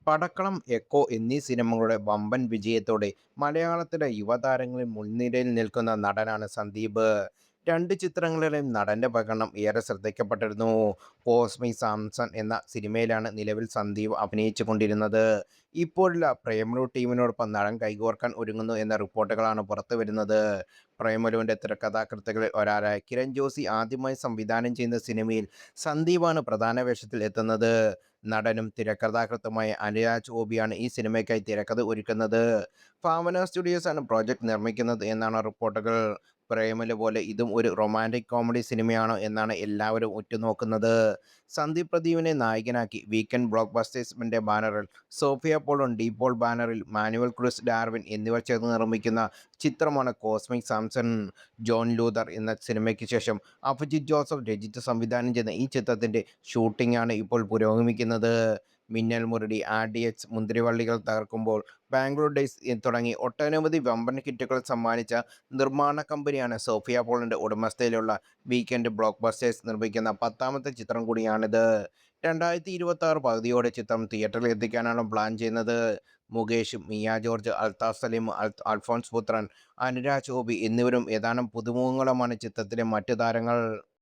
പടക്കളം, echo എന്നീ സിനിമകളുടെ വമ്പൻ വിജയത്തോടെ മലയാളത്തിലെ യുവതാരങ്ങളിൽ മുൻനിരയിൽ നിൽക്കുന്ന നടനാണ് സന്ദീപ്. രണ്ട് ചിത്രങ്ങളിലെയും നടന്റെ പ്രകടനം ഏറെ ശ്രദ്ധിക്കപ്പെട്ടിരുന്നു. കോസ്മി സാംസൺ എന്ന സിനിമയിലാണ് നിലവിൽ സന്ദീപ് അഭിനയിച്ചുകൊണ്ടിരുന്നത്. ഇപ്പോഴുള്ള പ്രേമലു ടീമിനോടൊപ്പം നടൻ കൈകോർക്കാൻ ഒരുങ്ങുന്നു എന്ന റിപ്പോർട്ടുകളാണ് പുറത്തുവരുന്നത്. പ്രേമലുവിന്റെ തിരക്കഥാകൃത്തുക്കളിൽ ഒരാളായ കിരൺ ജോഷി ആദ്യമായി സംവിധാനം ചെയ്യുന്ന സിനിമയിൽ സന്ദീപാണ് പ്രധാന വേഷത്തിൽ എത്തുന്നത്. നടനും തിരക്കഥാകൃത്തുമായ അനുരാജ് ഓബിയാണ് ഈ സിനിമയ്ക്കായി തിരക്കഥ ഒരുക്കുന്നത്. ഭാവന സ്റ്റുഡിയോസാണ് പ്രോജക്റ്റ് നിർമ്മിക്കുന്നത് എന്നാണ് റിപ്പോർട്ടുകൾ. പ്രേമലു പോലെ ഇതും ഒരു റൊമാന്റിക് കോമഡി സിനിമയാണോ എന്നാണ് എല്ലാവരും ഉറ്റുനോക്കുന്നത്. സന്ദീപ് പ്രദീപിനെ നായകനാക്കി വീക്കെൻഡ് ബ്ലോക്ക് ബസ്റ്റേഴ്സിന്റെ ബാനറിൽ സോഫിയ പോളും ഡി പോൾ ബാനറിൽ മാനുവൽ ക്രൂസ് ഡാർവിൻ എന്നിവർ ചേർന്ന് നിർമ്മിക്കുന്ന ചിത്രമാണ് കോസ്മിക് സാംസൺ. ജോൺ ലൂതർ എന്ന സിനിമയ്ക്ക് ശേഷം അഭിജിത്ത് ജോസഫ് രചിച്ച് സംവിധാനം ചെയ്യുന്ന ഈ ചിത്രത്തിന്റെ ഷൂട്ടിംഗാണ് ഇപ്പോൾ പുരോഗമിക്കുന്നത്. മിന്നൽ മുരളി, RDX, മുന്തിരിവള്ളികൾ തകർക്കുമ്പോൾ, ബാംഗ്ലൂർ ഡേയ്സ് തുടങ്ങി ഒട്ടനവധി വമ്പൻ ഹിറ്റുകൾ സമ്മാനിച്ച നിർമ്മാണ കമ്പനിയാണ് സോഫിയ പോളിന്റെ ഉടമസ്ഥതയിലുള്ള വീക്കെൻഡ് ബ്ലോക്ക് ബസ്റ്റേഴ്സ് നിർമ്മിക്കുന്ന 10ാമത്തെ ചിത്രം കൂടിയാണിത്. 2026 പകുതിയോടെ ചിത്രം തിയേറ്ററിൽ എത്തിക്കാനാണ് പ്ലാൻ ചെയ്യുന്നത്. മുകേഷ്, മിയ ജോർജ്, അൽതാഫ് സലീം, അൽഫോൺസ് പുത്രൻ, അനുരാജ് ഓബി എന്നിവരും ഏതാനും പുതുമുഖങ്ങളുമാണ് ചിത്രത്തിലെ മറ്റു താരങ്ങൾ.